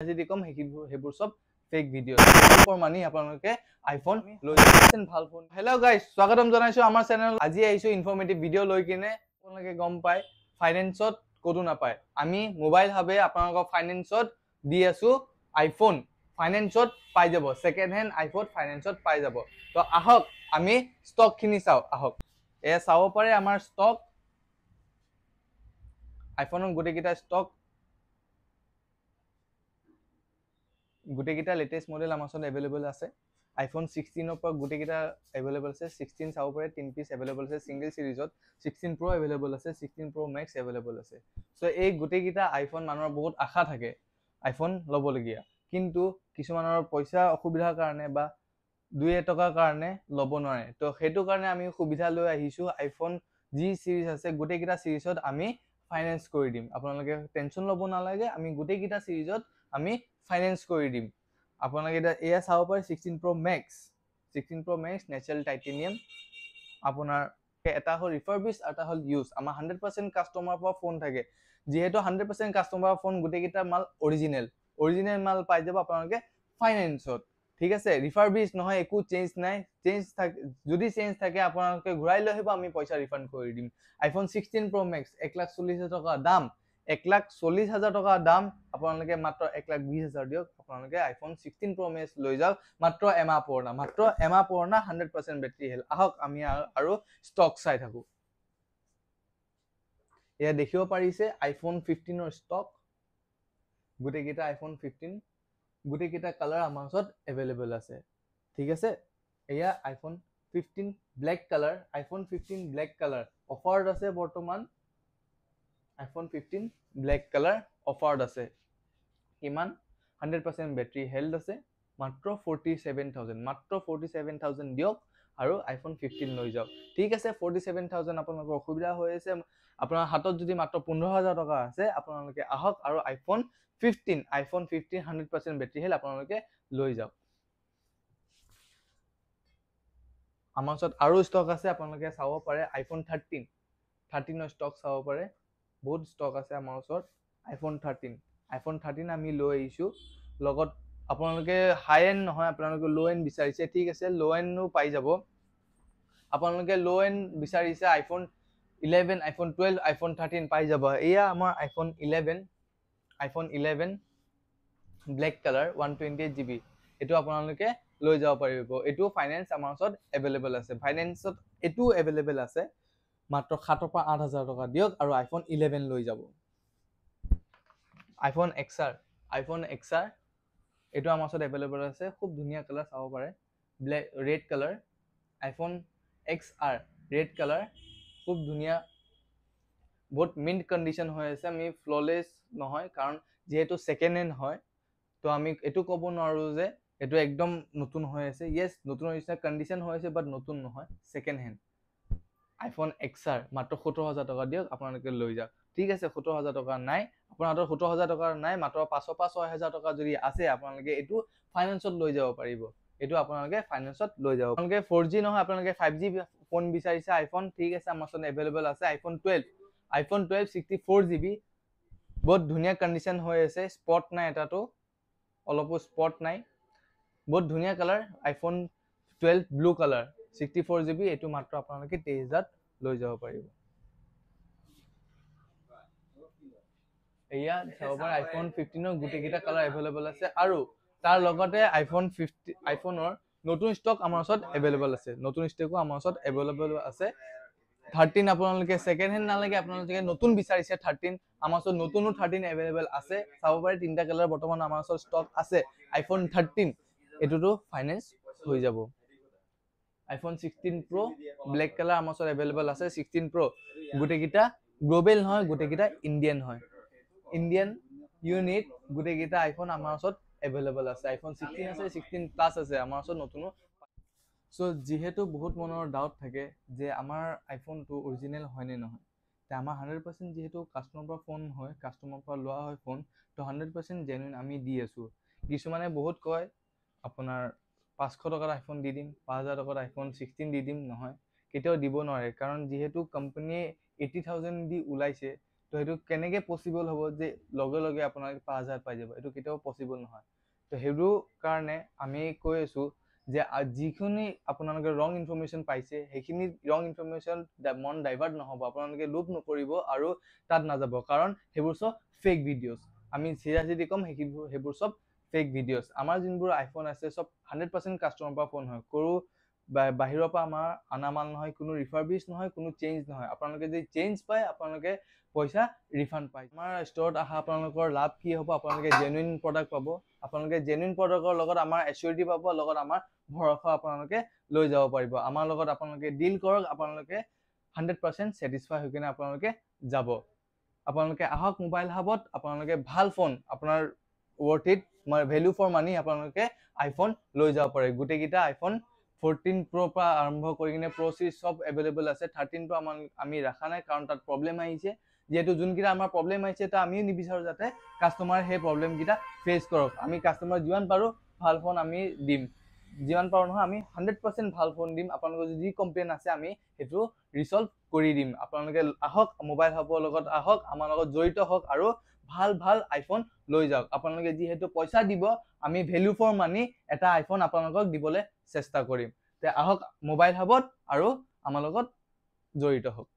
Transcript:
যদি কম সেইবোৰ সব ফেক ভিডিও ফৰ মানি আপোনালোকে আইফোন লৈ যাচ্ছেন ভাল ফোন হেল্ল' গাইস স্বাগতম জনাইছো আমাৰ চেনেল আজি আহিছো ইনফৰমেটিভ ভিডিও লৈ কিনে আপোনালোকে গম পায় ফাইনেন্সত কোডো নাপায় আমি মোবাইল হাবে আপোনালোকক ফাইনেন্সত দি আছো আইফোন ফাইনেন্সত পাই যাব সেকেন্ড হ্যান্ড আইফোন ফাইনেন্সত পাই যাব তো আহক আমি স্টক খিনি চাও আহক এ চাও পারে আমাৰ স্টক আইফোনৰ গুটেকিটা স্টক গুটেকিটা লেটেস্ট মডেল আমাৰ ওচৰত अवेलेबल আছে আইফোন 16 ৰ পৰা গুটেকিটা अवेलेबल আছে 16 চাও পাৰে 3 পিস अवेलेबल আছে সিঙ্গেল সিরিজত 16 Pro अवेलेबल আছে 16 Pro Max अवेलेबल আছে সো এই গুটেকিটা আইফোন মানুহৰ বহুত আশা থাকে আইফোন লবলগিয়া কিন্তু কিছুমানৰ পইচা অসুবিধাৰ কাৰণে বা 2 টকাৰ কাৰণে লব নোৱাৰে তো হেতু কাৰণে আমি সুবিধা লৈ আহিছো আইফোন জি সিৰিজ আছে গুটেকিটা সিৰিজত আমি ফাইনান্স কৰি দিম আপোনালোকে টেনশন লব নালাগে আমি গুটেকিটা সিৰিজত আমি ফাইনান্স কৰি দিম আপোনালোকে এয়া চাও পাৰে 16 Pro Max ন্যাচাৰাল টাইটেনিয়াম আপোনাৰ এটা হল ৰিফাৰবিশ এটা হল ইউজ আমাৰ 100% কাস্টমাৰ পৰা ফোন থাকে যেহেতু 100% কাস্টমাৰ ফোন গুটেকিটা মাল অৰিজিনাল মাল পাই যাব আপোনালোকে ফাইনান্সত ঠিক আছে ৰিফাৰবিশ নহয় একো চেঞ্জ নাই যদি চেঞ্জ থাকে আপোনালোকে ঘূৰাই লৈ আহিব আমি পইচা ৰিফান্ড কৰি দিম আইফোন 16 Pro Max 1,40,000 টকা দাম 1,40,000 টকা দাম আপোনালোকে মাত্ৰ 1,20,000 দিওক আপোনালোকে আইফোন 16 Pro Max লৈ যাওক মাত্ৰ এমাহ পুৰণা 100% বেটাৰি হেল আহক আমি আৰু ষ্টক চাই থাকো এয়া দেখিব পাৰিছে আইফোন 15 ৰ ষ্টক গুটেকিটা আইফোন 15 গুটেকিটা কালাৰ আমাৰ ওচৰত अवेलेबल আছে ঠিক আছে এয়া iPhone 15 black colour iPhone 15 black colour অফাৰত আছে বৰ্তমান আইফোন 15 ব্ল্যাক কালাৰ অফাৰত আছে কিমান 100% বেটাৰি হেলথ আছে মাত্ৰ 47,000 দিওক আৰু আইফোন 15 লৈ যাওক ঠিক আছে 47,000 আপোনালোকৰ অসুবিধা হৈ আছে আপোনাৰ হাতত যদি মাত্ৰ 15,000 টকা আছে আপোনালোকে আহক আৰু আইফোন 15 100% বেটাৰি হেল আপোনালোকে লৈ যাওক আমাৰ ওচৰত আৰু ষ্টক আছে আপোনালোকে চাব পাৰে আইফোন 13 ৰ ষ্টক চাব পাৰে বহুত ষ্টক আছে আমাৰ ওচৰত আইফোন 13 আমি লৈ আহিছো লগত আপোনালোকে হাই এন্ড নহয় আপোনালোকে লো এন্ড বিচাৰিছে ঠিক আছে লো এন্ডও পাই যাব আপোনালোকে লো এন্ড বিচাৰিছে আইফোন 11 আইফোন 12 আইফোন 13 পাই যাব এয়া আমাৰ আইফোন 11 ব্ল্যাক কালাৰ 128GB এটো আপোনালোকে লৈ যাব পাৰিব এটো ফাইনান্স আমাৰ ওচৰত अवेलेबल আছে ফাইনান্সত এটো अवेलेबल আছে মাত্ৰ 7 পৰা 8,000 টকা দিওক আৰু আইফোন 11 লৈ যাব আইফোন XR এটো আমাৰ ওচৰত अवेलेबल আছে খুব ধুনিয়া কালাৰ চাব পাৰে black red colour iPhone XR red colour খুব ধুনিয়া বহুত মিন্ট কন্ডিশন হৈ আছে আমি ফ্ললেস নহয় কাৰণ যেহেতু সেকেন্ড হ্যান্ড হয় তো আমি এটো কব নোৱাৰো যে এটো একদম নতুন হৈ আছে ইয়েস নতুন হৈছে কন্ডিশন হৈ আছে বাট নতুন নহয় সেকেন্ড হ্যান্ড আইফোন XR মাত্ৰ 17,000 টকা দিওক আপোনালোকে লৈ যাওক ঠিক আছে 17,000 টকা নাই আপোনালোকৰ 17,000 টকা নাই মাত্ৰ 500 পৰা 6,000 টকা যদি আছে আপোনালোকে এটো ফাইনান্সত লৈ যাব পাৰিব এটো আপোনালোকে ফাইনান্সত লৈ যাব আপোনালোকে 4G নহয় আপোনালোকে 5G ফোন বিচাৰিছে আইফোন ঠিক আছে আমাৰ ওচৰত अवेलेबल আছে আইফোন 12 64GB বহুত ধুনিয়া কন্ডিশন হৈ আছে স্পট নাই এটাটো অলপো স্পট নাই বহুত ধুনিয়া colour iPhone 12 blue colour 64GB এটো মাত্ৰ আপোনালোকে 23,000 লৈ যাব পাৰিব এয়া চাবৰ আইফোন 15 ৰ গুটেকিটা কালাৰ अवेलेबल আছে আৰু তাৰ লগতে আইফোনৰ নতুন ষ্টক আমাৰ ওচৰত अवेलेबल আছে নতুন ষ্টকো আমাৰ ওচৰত अवेलेबल আছে 13 আপোনালোকে সেকেন্ড হ্যান্ড নালাগে আপোনালোকে নতুন বিচাৰিছে 13 আমাৰ ওচৰত নতুনো 13 अवेलेबल আছে চাব পাৰে তিনটা কালাৰ বৰ্তমান আমাৰ ওচৰত ষ্টক আছে আইফোন 13 এটোটো ফাইনান্স হৈ যাব আইফোন 16 Pro ব্ল্যাক কালাৰ আমাৰ ওচৰত अवेलेबल আছে 16 Pro গুটেকিটা গ্লোবাল নহয় গুটেকিটা ইন্ডিয়ান হয় ইন্ডিয়ান ইউনিট গুটেকিটা আইফোন আমাৰ ওচৰত अवेलेबल আছে আইফোন 16 আছে 16 প্লাস আছে আমাৰ ওচৰত নতুনো সো যেহেতু বহুত মনৰ ডাউট থাকে যে আমাৰ আইফোনটো অৰিজিনাল হয় নে নহয় তে আমাৰ 100% যেহেতু কাস্টমাৰ পৰা ফোন হয় কাস্টমাৰ পৰা লোৱা হয় ফোন তো 100% জেনুইন আমি দি আছো কিছুমানে বহুত কয় আপোনাৰ 500 টকাৰ আইফোন দি দিম 5,000 টকাৰ আইফোন 16 দি দিম নহয় কেতিয়াও দিব নোৱাৰে কাৰণ যেহেতু কোম্পানীয়ে 80,000 দি উলাইছে তো সেইটো কেনেকৈ পচিবল হ'ব যে লগে লগে আপোনালোকে 5000 পাই যাব, এইটো কেতিয়াও পচিবল নহয়। তো সেইটো কাৰণে আমি কৈ আছোঁ যে যিখিনি আপোনালোকে ৰং ইনফৰমেশ্যন পাইছে সেইখিনি ৰং ইনফৰমেশ্যন মন ডাইভাৰ্ট নহ'ব, আপোনালোকে লোভ নকৰিব আৰু তাত নাযাব, কাৰণ সেইবোৰ চব ফেক ভিডিঅ'জ। আমি চিধা ক'ম সেইবোৰ চব ফেক ভিডিঅ'জ। আমাৰ যোনবোৰ আইফোন আছে চব 100% কাষ্টমাৰৰ পৰা ফোন হয়, কোনো বাহিৰৰ পৰা আমাৰ অনা মাল নহয়, কোনো ৰিফাৰবিছ নহয়, কোনো চেঞ্জ নহয়। আপোনালোকে যদি চেঞ্জ পায় আপোনালোকে পইচা ৰিফাণ্ড পায়। আমাৰ ষ্ট'ৰত অহা আপোনালোকৰ লাভ কি হ'ব, আপোনালোকে জেনুইন প্ৰডাক্ট পাব, আপোনালোকে জেনুইন প্ৰডাক্টৰ লগত আমাৰ এচিউৰিটি পাব, লগত আমাৰ ভৰসা আপোনালোকে লৈ যাব পাৰিব। আমাৰ লগত আপোনালোকে ডিল কৰক, আপোনালোকে 100% ছেটিছফাই হৈ কিনে আপোনালোকে যাব। আপোনালোকে আহক মোবাইল হাবত, আপোনালোকে ভাল ফোন, আপোনাৰ worth it value for money আপোনালোকে আইফোন লৈ যাব পাৰে। গোটেইকেইটা আইফোন 14 Pro পৰা আৰম্ভ কৰি কিনে Pro Series চব এভেইলেবল আছে। 13 Pro আমি ৰখা নাই, কাৰণ তাত প্ৰব্লেম আহিছে। যিহেতু যোনকেইটা আমাৰ প্ৰব্লেম আহিছে তা আমিও নিবিচাৰোঁ যাতে কাষ্টমাৰ সেই প্ৰব্লেমকেইটা ফেচ কৰক। আমি কাষ্টমাৰ যিমান পাৰোঁ ভাল ফোন আমি দিম, যিমান পাৰোঁ নহয় আমি 100% ভাল ফোন দিম। আপোনালোকৰ যি কমপ্লেইন আছে আমি সেইটো ৰিচল্ভ কৰি দিম। আপোনালোকে আহক, মোবাইল হাবৰ লগত আহক, আমাৰ লগত জড়িত হওক আৰু ভাল ভাল আইফোন লৈ যাওক। আপোনালোকে যিহেতু পইচা দিব, আমি ভেলু ফৰ মানি এটা আইফোন আপোনালোকক দিবলৈ চেষ্টা কৰিম। তে আহক মোবাইল হাবত আৰু আমাৰ লগত জড়িত হওক।